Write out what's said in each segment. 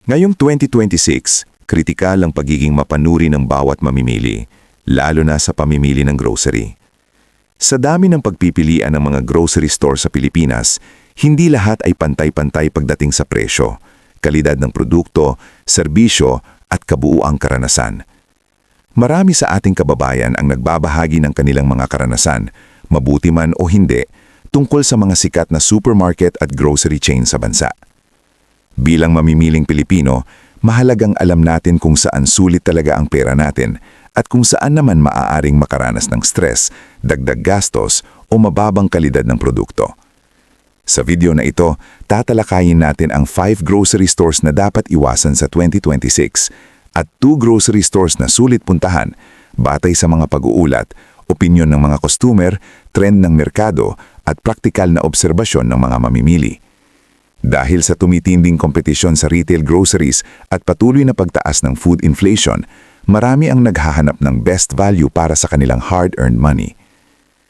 Ngayong 2026, kritikal ang pagiging mapanuri ng bawat mamimili, lalo na sa pamimili ng grocery. Sa dami ng pagpipilian ng mga grocery store sa Pilipinas, hindi lahat ay pantay-pantay pagdating sa presyo, kalidad ng produkto, serbisyo at kabuuang karanasan. Marami sa ating kababayan ang nagbabahagi ng kanilang mga karanasan, mabuti man o hindi, tungkol sa mga sikat na supermarket at grocery chain sa bansa. Bilang mamimiling Pilipino, mahalagang alam natin kung saan sulit talaga ang pera natin at kung saan naman maaaring makaranas ng stress, dagdag gastos o mababang kalidad ng produkto. Sa video na ito, tatalakayin natin ang 5 grocery stores na dapat iwasan sa 2026 at 2 grocery stores na sulit puntahan batay sa mga pag-uulat, opinyon ng mga customer, trend ng merkado at praktikal na obserbasyon ng mga mamimili. Dahil sa tumitinding kompetisyon sa retail groceries at patuloy na pagtaas ng food inflation, marami ang naghahanap ng best value para sa kanilang hard-earned money.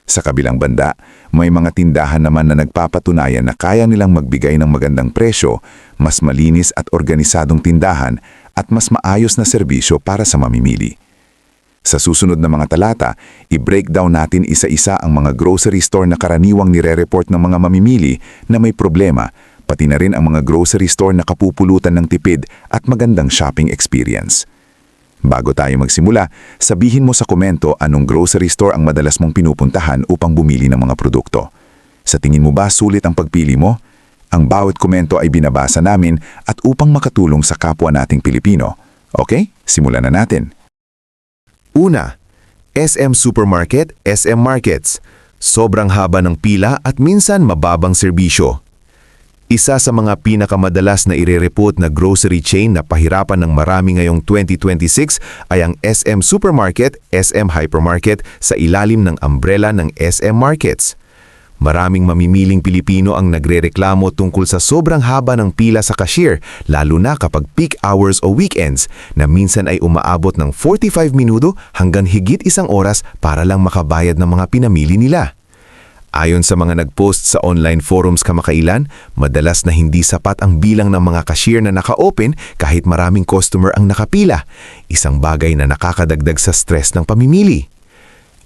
Sa kabilang banda, may mga tindahan naman na nagpapatunayan na kaya nilang magbigay ng magandang presyo, mas malinis at organisadong tindahan at mas maayos na serbisyo para sa mamimili. Sa susunod na mga talata, i-breakdown natin isa-isa ang mga grocery store na karaniwang nire-report ng mga mamimili na may problema, pati na rin ang mga grocery store na kapupulutan ng tipid at magandang shopping experience. Bago tayo magsimula, sabihin mo sa komento anong grocery store ang madalas mong pinupuntahan upang bumili ng mga produkto. Sa tingin mo ba sulit ang pagpili mo? Ang bawat komento ay binabasa namin at upang makatulong sa kapwa nating Pilipino. Okay? Simulan na natin. Una, SM Supermarket, SM Markets. Sobrang haba ng pila at minsan mababang serbisyo. Isa sa mga pinakamadalas na irereport na grocery chain na pahirapan ng marami ngayong 2026 ay ang SM Supermarket, SM Hypermarket sa ilalim ng umbrella ng SM Markets. Maraming mamimiling Pilipino ang nagrereklamo tungkol sa sobrang haba ng pila sa cashier, lalo na kapag peak hours o weekends, na minsan ay umaabot ng 45 minuto hanggang higit 1 oras para lang makabayad ng mga pinamili nila. Ayon sa mga nag-post sa online forums kamakailan, madalas na hindi sapat ang bilang ng mga cashier na naka-open kahit maraming customer ang nakapila, isang bagay na nakakadagdag sa stress ng pamimili.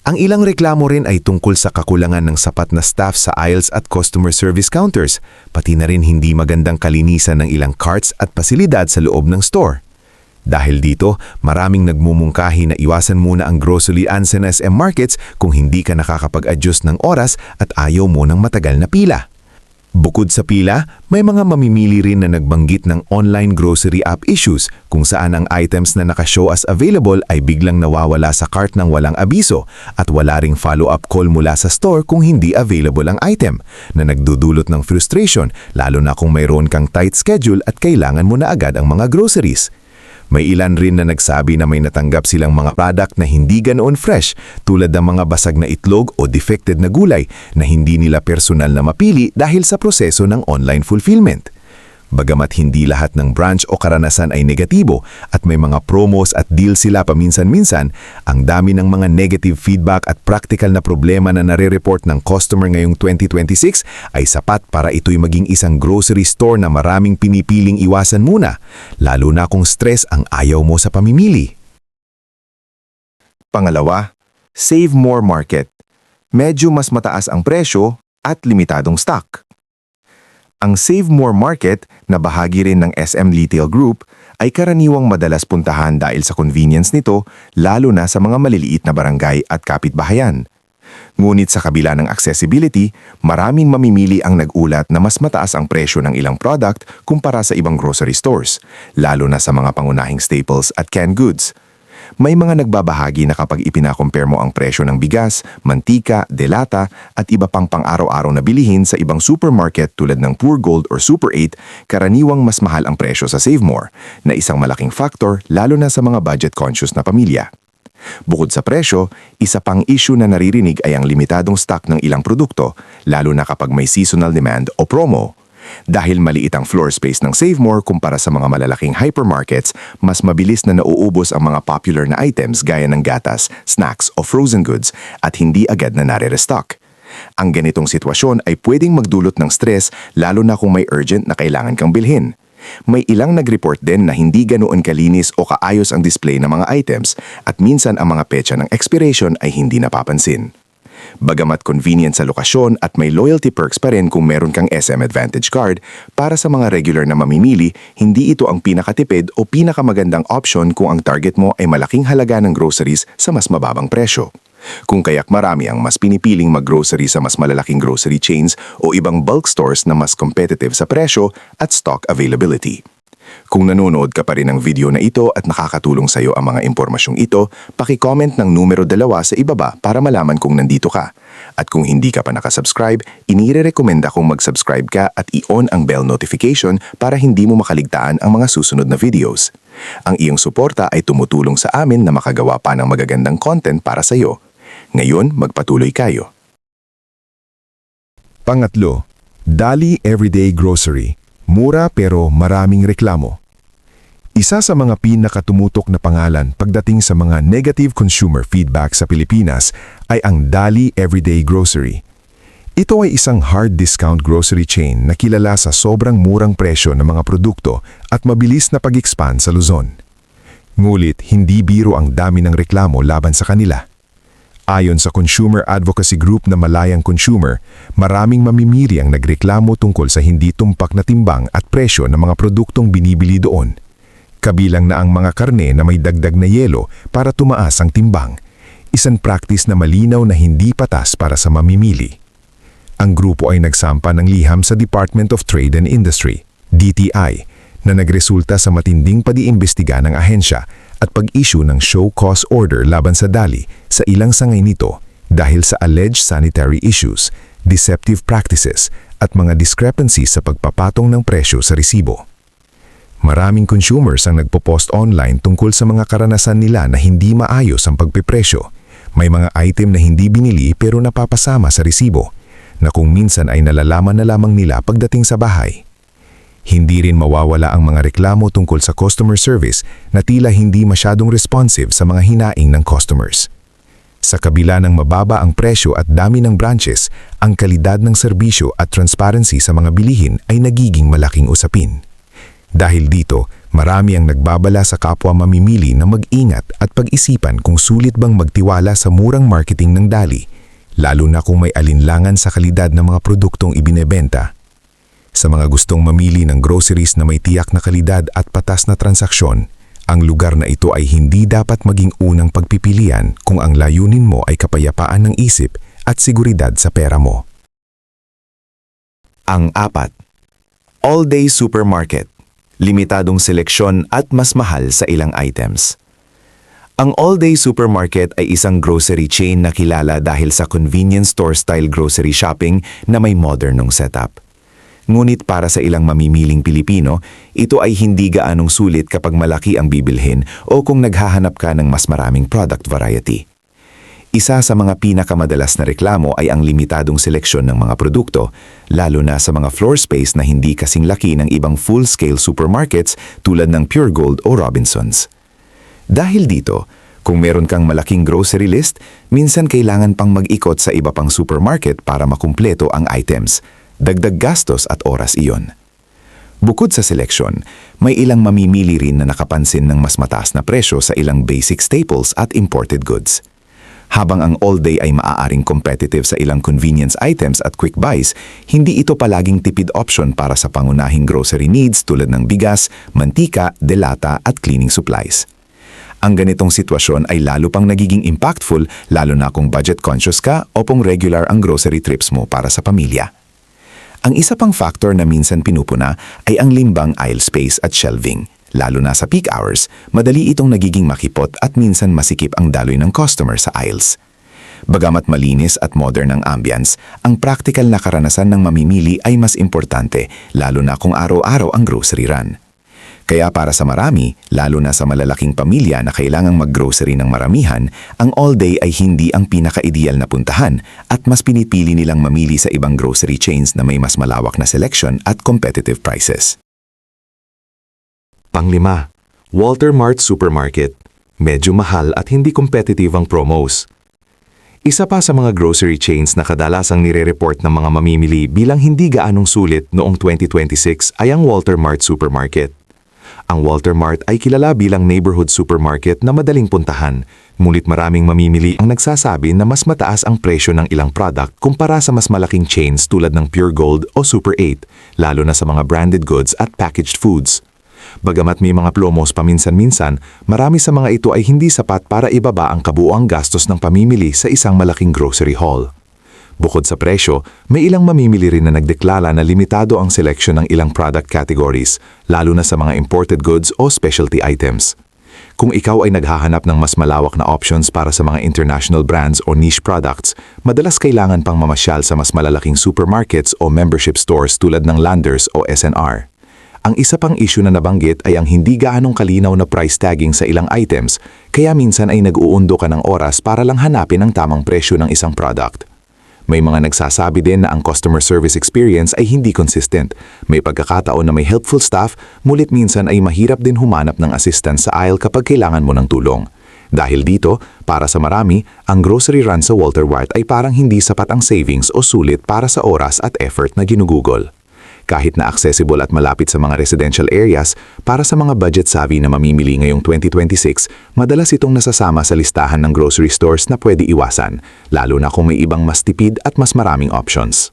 Ang ilang reklamo rin ay tungkol sa kakulangan ng sapat na staff sa aisles at customer service counters, pati na rin hindi magandang kalinisan ng ilang carts at pasilidad sa loob ng store. Dahil dito, maraming nagmumungkahi na iwasan muna ang grocery sa SM Markets kung hindi ka nakakapag-adjust ng oras at ayaw mo ng matagal na pila. Bukod sa pila, may mga mamimili rin na nagbanggit ng online grocery app issues kung saan ang items na nakashow as available ay biglang nawawala sa cart ng walang abiso at wala ring follow-up call mula sa store kung hindi available ang item, na nagdudulot ng frustration lalo na kung mayroon kang tight schedule at kailangan mo na agad ang mga groceries. May ilan rin na nagsabi na may natanggap silang mga product na hindi ganoon fresh, tulad ng mga basag na itlog o defected na gulay na hindi nila personal na mapili dahil sa proseso ng online fulfillment. Bagamat hindi lahat ng branch o karanasan ay negatibo at may mga promos at deals sila paminsan-minsan, ang dami ng mga negative feedback at practical na problema na nare-report ng customer ngayong 2026 ay sapat para ito'y maging isang grocery store na maraming pinipiling iwasan muna, lalo na kung stress ang ayaw mo sa pamimili. Pangalawa, Save More Market. Medyo mas mataas ang presyo at limitadong stock. Ang Save More Market, na bahagi rin ng SM Retail Group, ay karaniwang madalas puntahan dahil sa convenience nito, lalo na sa mga maliliit na barangay at kapitbahayan. Ngunit sa kabila ng accessibility, maraming mamimili ang nag-ulat na mas mataas ang presyo ng ilang product kumpara sa ibang grocery stores, lalo na sa mga pangunahing staples at canned goods. May mga nagbabahagi na kapag ipinakompare mo ang presyo ng bigas, mantika, delata at iba pang pang-araw-araw na bilihin sa ibang supermarket tulad ng Pure Gold or Super 8, karaniwang mas mahal ang presyo sa Save More, na isang malaking factor lalo na sa mga budget-conscious na pamilya. Bukod sa presyo, isa pang issue na naririnig ay ang limitadong stock ng ilang produkto, lalo na kapag may seasonal demand o promo. Dahil maliit ang floor space ng Save More kumpara sa mga malalaking hypermarkets, mas mabilis na nauubos ang mga popular na items gaya ng gatas, snacks o frozen goods at hindi agad na nare-restock. Ang ganitong sitwasyon ay pwedeng magdulot ng stress lalo na kung may urgent na kailangan kang bilhin. May ilang nag-report din na hindi ganoon kalinis o kaayos ang display ng mga items at minsan ang mga petsa ng expiration ay hindi napapansin. Bagamat convenient sa lokasyon at may loyalty perks pa rin kung meron kang SM Advantage card, para sa mga regular na mamimili, hindi ito ang pinakatipid o pinakamagandang option kung ang target mo ay malaking halaga ng groceries sa mas mababang presyo. Kung kaya't marami ang mas pinipiling mag-grocery sa mas malalaking grocery chains o ibang bulk stores na mas competitive sa presyo at stock availability. Kung nanonood ka pa rin ng video na ito at nakakatulong sa iyo ang mga impormasyong ito, paki-comment ng numero 2 sa ibaba para malaman kung nandito ka. At kung hindi ka pa nakasubscribe, inirerekomenda kong mag-subscribe ka at i-on ang bell notification para hindi mo makaligtaan ang mga susunod na videos. Ang iyong suporta ay tumutulong sa amin na makagawa pa ng magagandang content para sa iyo. Ngayon, magpatuloy kayo. Pangatlo, Dali Everyday Grocery. Mura pero maraming reklamo. Isa sa mga pinakatumutok na pangalan pagdating sa mga negative consumer feedback sa Pilipinas ay ang Dali Everyday Grocery. Ito ay isang hard discount grocery chain na kilala sa sobrang murang presyo ng mga produkto at mabilis na pag-expand sa Luzon. Ngulit, hindi biro ang dami ng reklamo laban sa kanila. Ayon sa consumer advocacy group na Malayang Consumer, maraming mamimili ang nagreklamo tungkol sa hindi tumpak na timbang at presyo ng mga produktong binibili doon. Kabilang na ang mga karne na may dagdag na yelo para tumaas ang timbang, isang practice na malinaw na hindi patas para sa mamimili. Ang grupo ay nagsampa ng liham sa Department of Trade and Industry, DTI, na nagresulta sa matinding pag-iimbestiga ng ahensya at pag-issue ng show cause order laban sa Dali sa ilang sangay nito dahil sa alleged sanitary issues, deceptive practices at mga discrepancies sa pagpapatong ng presyo sa resibo. Maraming consumers ang nagpo-post online tungkol sa mga karanasan nila na hindi maayos ang pagpipresyo. May mga item na hindi binili pero napapasama sa resibo, na kung minsan ay nalalaman na lamang nila pagdating sa bahay. Hindi rin mawawala ang mga reklamo tungkol sa customer service na tila hindi masyadong responsive sa mga hinaing ng customers. Sa kabila ng mababa ang presyo at dami ng branches, ang kalidad ng serbisyo at transparency sa mga bilihin ay nagiging malaking usapin. Dahil dito, marami ang nagbabala sa kapwa mamimili na mag-ingat at pag-isipan kung sulit bang magtiwala sa murang marketing ng Dali, lalo na kung may alinlangan sa kalidad ng mga produktong ibinebenta. Sa mga gustong mamili ng groceries na may tiyak na kalidad at patas na transaksyon, ang lugar na ito ay hindi dapat maging unang pagpipilian kung ang layunin mo ay kapayapaan ng isip at seguridad sa pera mo. Ang 4. All-day supermarket. Limitadong seleksyon at mas mahal sa ilang items. Ang all-day supermarket ay isang grocery chain na kilala dahil sa convenience store-style grocery shopping na may modernong setup. Ngunit para sa ilang mamimiling Pilipino, ito ay hindi gaanong sulit kapag malaki ang bibilhin o kung naghahanap ka ng mas maraming product variety. Isa sa mga pinakamadalas na reklamo ay ang limitadong seleksyon ng mga produkto, lalo na sa mga floor space na hindi kasing laki ng ibang full-scale supermarkets tulad ng Pure Gold o Robinsons. Dahil dito, kung meron kang malaking grocery list, minsan kailangan pang mag-ikot sa iba pang supermarket para makumpleto ang items. Dagdag gastos at oras iyon. Bukod sa seleksyon, may ilang mamimili rin na nakapansin ng mas mataas na presyo sa ilang basic staples at imported goods. Habang ang all-day ay maaaring competitive sa ilang convenience items at quick buys, hindi ito palaging tipid option para sa pangunahing grocery needs tulad ng bigas, mantika, delata at cleaning supplies. Ang ganitong sitwasyon ay lalo pang nagiging impactful lalo na kung budget conscious ka o kung regular ang grocery trips mo para sa pamilya. Ang isa pang factor na minsan pinupuna ay ang limbang aisle space at shelving. Lalo na sa peak hours, madali itong nagiging makipot at minsan masikip ang daloy ng customer sa aisles. Bagamat malinis at modern ang ambience, ang practical na karanasan ng mamimili ay mas importante, lalo na kung araw-araw ang grocery run. Kaya para sa marami, lalo na sa malalaking pamilya na kailangang mag-grocery ng maramihan, ang all-day ay hindi ang pinaka-ideal na puntahan at mas pinipili nilang mamili sa ibang grocery chains na may mas malawak na selection at competitive prices. Pang-5, Walter Mart Supermarket. Medyo mahal at hindi competitive ang promos. Isa pa sa mga grocery chains na kadalasang nire-report ng mga mamimili bilang hindi gaanong sulit noong 2026 ay ang Walter Mart Supermarket. Ang Walter Mart ay kilala bilang neighborhood supermarket na madaling puntahan, ngunit maraming mamimili ang nagsasabi na mas mataas ang presyo ng ilang product kumpara sa mas malaking chains tulad ng Pure Gold o Super 8, lalo na sa mga branded goods at packaged foods. Bagamat may mga promos paminsan-minsan, marami sa mga ito ay hindi sapat para ibaba ang kabuuang gastos ng pamimili sa isang malaking grocery haul. Bukod sa presyo, may ilang mamimili rin na nagdeklara na limitado ang seleksyon ng ilang product categories, lalo na sa mga imported goods o specialty items. Kung ikaw ay naghahanap ng mas malawak na options para sa mga international brands o niche products, madalas kailangan pang mamasyal sa mas malalaking supermarkets o membership stores tulad ng Landers o SNR. Ang isa pang issue na nabanggit ay ang hindi gaanong kalinaw na price tagging sa ilang items, kaya minsan ay nag-uundo ka ng oras para lang hanapin ang tamang presyo ng isang product. May mga nagsasabi din na ang customer service experience ay hindi consistent. May pagkakataon na may helpful staff, mulit minsan ay mahirap din humanap ng assistance sa aisle kapag kailangan mo ng tulong. Dahil dito, para sa marami, ang grocery run sa Walter Mart ay parang hindi sapat ang savings o sulit para sa oras at effort na ginugugol. Kahit na accessible at malapit sa mga residential areas, para sa mga budget-savvy na mamimili ngayong 2026, madalas itong nasasama sa listahan ng grocery stores na pwede iwasan, lalo na kung may ibang mas tipid at mas maraming options.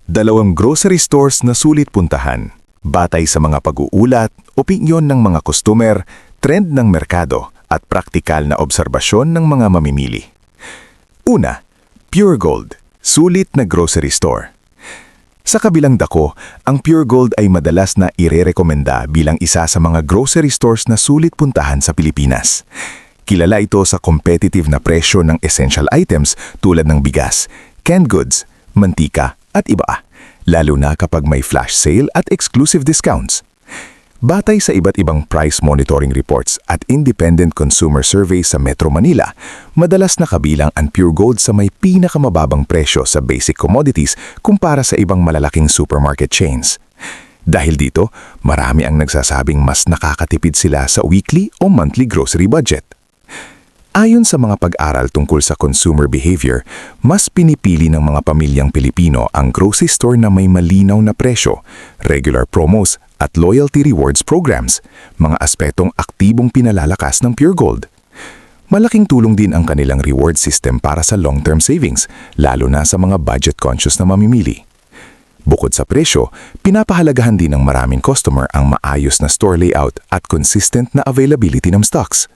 Dalawang grocery stores na sulit puntahan, batay sa mga pag-uulat, opinyon ng mga customer, trend ng merkado, at praktikal na obserbasyon ng mga mamimili. Una, Pure Gold, sulit na grocery store. Sa kabilang dako, ang Pure Gold ay madalas na irerekomenda bilang isa sa mga grocery stores na sulit puntahan sa Pilipinas. Kilala ito sa competitive na presyo ng essential items tulad ng bigas, canned goods, mantika at iba, lalo na kapag may flash sale at exclusive discounts. Batay sa iba't ibang price monitoring reports at independent consumer survey sa Metro Manila, madalas nakabilang ang Pure Gold sa may pinakamababang presyo sa basic commodities kumpara sa ibang malalaking supermarket chains. Dahil dito, marami ang nagsasabing mas nakakatipid sila sa weekly o monthly grocery budget. Ayon sa mga pag-aral tungkol sa consumer behavior, mas pinipili ng mga pamilyang Pilipino ang grocery store na may malinaw na presyo, regular promos at loyalty rewards programs, mga aspetong aktibong pinalalakas ng Pure Gold. Malaking tulong din ang kanilang reward system para sa long-term savings, lalo na sa mga budget-conscious na mamimili. Bukod sa presyo, pinapahalagahan din ng maraming customer ang maayos na store layout at consistent na availability ng stocks.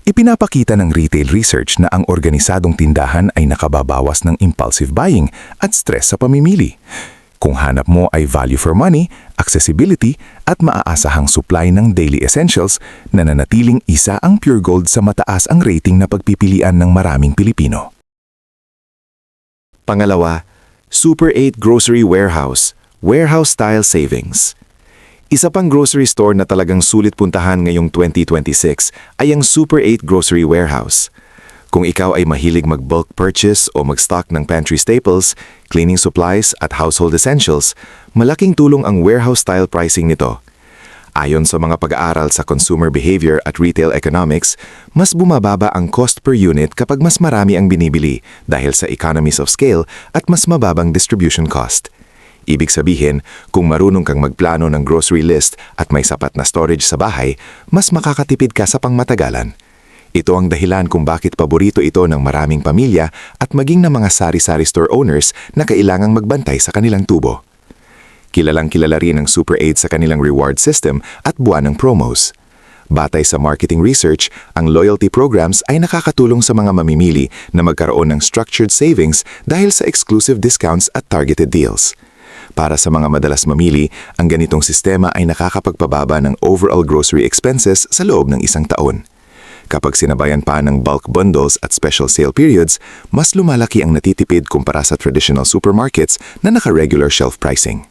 Ipinapakita ng retail research na ang organisadong tindahan ay nakababawas ng impulsive buying at stress sa pamimili. Kung hanap mo ay value for money, accessibility at maaasahang supply ng daily essentials, nananatiling isa ang Pure Gold sa mataas ang rating na pagpipilian ng maraming Pilipino. Pangalawa, Super 8 Grocery Warehouse, warehouse-style savings. Isa pang grocery store na talagang sulit puntahan ngayong 2026 ay ang Super 8 Grocery Warehouse. Kung ikaw ay mahilig mag-bulk purchase o mag-stock ng pantry staples, cleaning supplies at household essentials, malaking tulong ang warehouse-style pricing nito. Ayon sa mga pag-aaral sa consumer behavior at retail economics, mas bumababa ang cost per unit kapag mas marami ang binibili dahil sa economies of scale at mas mababang distribution cost. Ibig sabihin, kung marunong kang magplano ng grocery list at may sapat na storage sa bahay, mas makakatipid ka sa pangmatagalan. Ito ang dahilan kung bakit paborito ito ng maraming pamilya at maging ng mga sari-sari store owners na kailangang magbantay sa kanilang tubo. Kilalang kilala rin ang Super 8 sa kanilang reward system at buwan ng promos. Batay sa marketing research, ang loyalty programs ay nakakatulong sa mga mamimili na magkaroon ng structured savings dahil sa exclusive discounts at targeted deals. Para sa mga madalas mamili, ang ganitong sistema ay nakakapagpababa ng overall grocery expenses sa loob ng isang taon. Kapag sinabayan pa ng bulk bundles at special sale periods, mas lumalaki ang natitipid kumpara sa traditional supermarkets na naka-regular shelf pricing.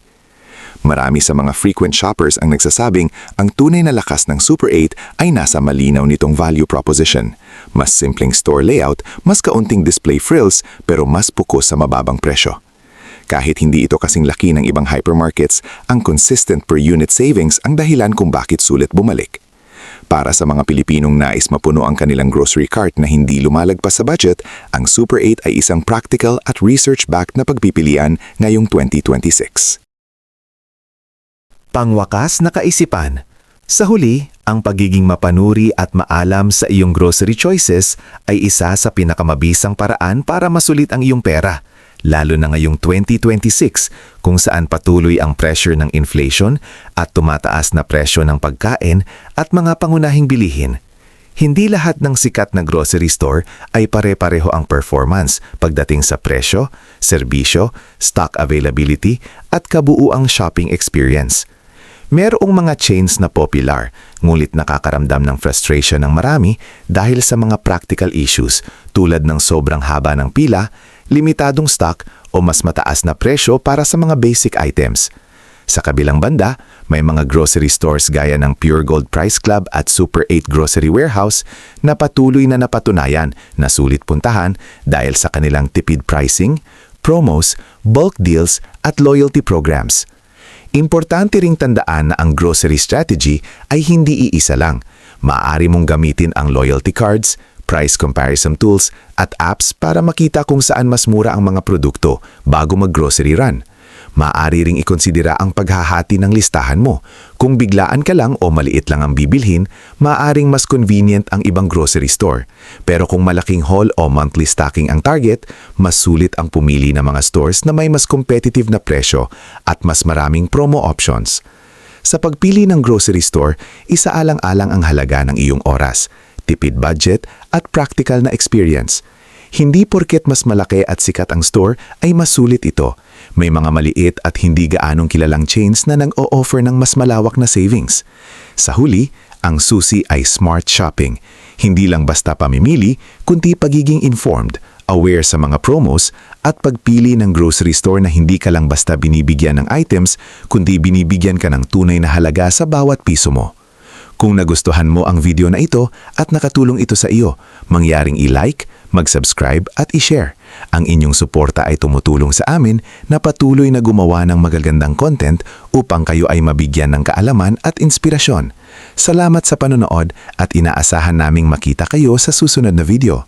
Marami sa mga frequent shoppers ang nagsasabing ang tunay na lakas ng Super 8 ay nasa malinaw nitong value proposition. Mas simpleng store layout, mas kaunting display frills, pero mas pukos sa mababang presyo. Kahit hindi ito kasing laki ng ibang hypermarkets, ang consistent per unit savings ang dahilan kung bakit sulit bumalik. Para sa mga Pilipinong nais mapuno ang kanilang grocery cart na hindi lumalagpas sa budget, ang Super 8 ay isang practical at research-backed na pagpipilian ngayong 2026. Pangwakas na kaisipan. Sa huli, ang pagiging mapanuri at maalam sa iyong grocery choices ay isa sa pinakamabisang paraan para masulit ang iyong pera, lalo na ngayong 2026 kung saan patuloy ang pressure ng inflation at tumataas na presyo ng pagkain at mga pangunahing bilihin. Hindi lahat ng sikat na grocery store ay pare-pareho ang performance pagdating sa presyo, serbisyo, stock availability at kabuuang shopping experience. Merong mga chains na popular, ngunit nakakaramdam ng frustration ng marami dahil sa mga practical issues tulad ng sobrang haba ng pila, limitadong stock o mas mataas na presyo para sa mga basic items. Sa kabilang banda, may mga grocery stores gaya ng Pure Gold Price Club at Super 8 Grocery Warehouse na patuloy na napatunayan na sulit puntahan dahil sa kanilang tipid pricing, promos, bulk deals at loyalty programs. Importante ring tandaan na ang grocery strategy ay hindi iisa lang. Maaari mong gamitin ang loyalty cards, price comparison tools at apps para makita kung saan mas mura ang mga produkto bago mag-grocery run. Maaari ring ikonsidera ang paghahati ng listahan mo. Kung biglaan ka lang o maliit lang ang bibilhin, maaaring mas convenient ang ibang grocery store. Pero kung malaking haul o monthly stocking ang target, mas sulit ang pumili ng mga stores na may mas competitive na presyo at mas maraming promo options. Sa pagpili ng grocery store, isaalang-alang ang halaga ng iyong oras, tipid budget at practical na experience. Hindi porket mas malaki at sikat ang store ay mas sulit ito. May mga maliit at hindi gaanong kilalang chains na nag-o-offer ng mas malawak na savings. Sa huli, ang susi ay smart shopping. Hindi lang basta pamimili, kundi pagiging informed, aware sa mga promos, at pagpili ng grocery store na hindi ka lang basta binibigyan ng items, kundi binibigyan ka ng tunay na halaga sa bawat piso mo. Kung nagustuhan mo ang video na ito at nakatulong ito sa iyo, mangyaring i-like, mag-subscribe at i-share. Ang inyong suporta ay tumutulong sa amin na patuloy na gumawa ng magagandang content upang kayo ay mabigyan ng kaalaman at inspirasyon. Salamat sa panonood at inaasahan naming makita kayo sa susunod na video.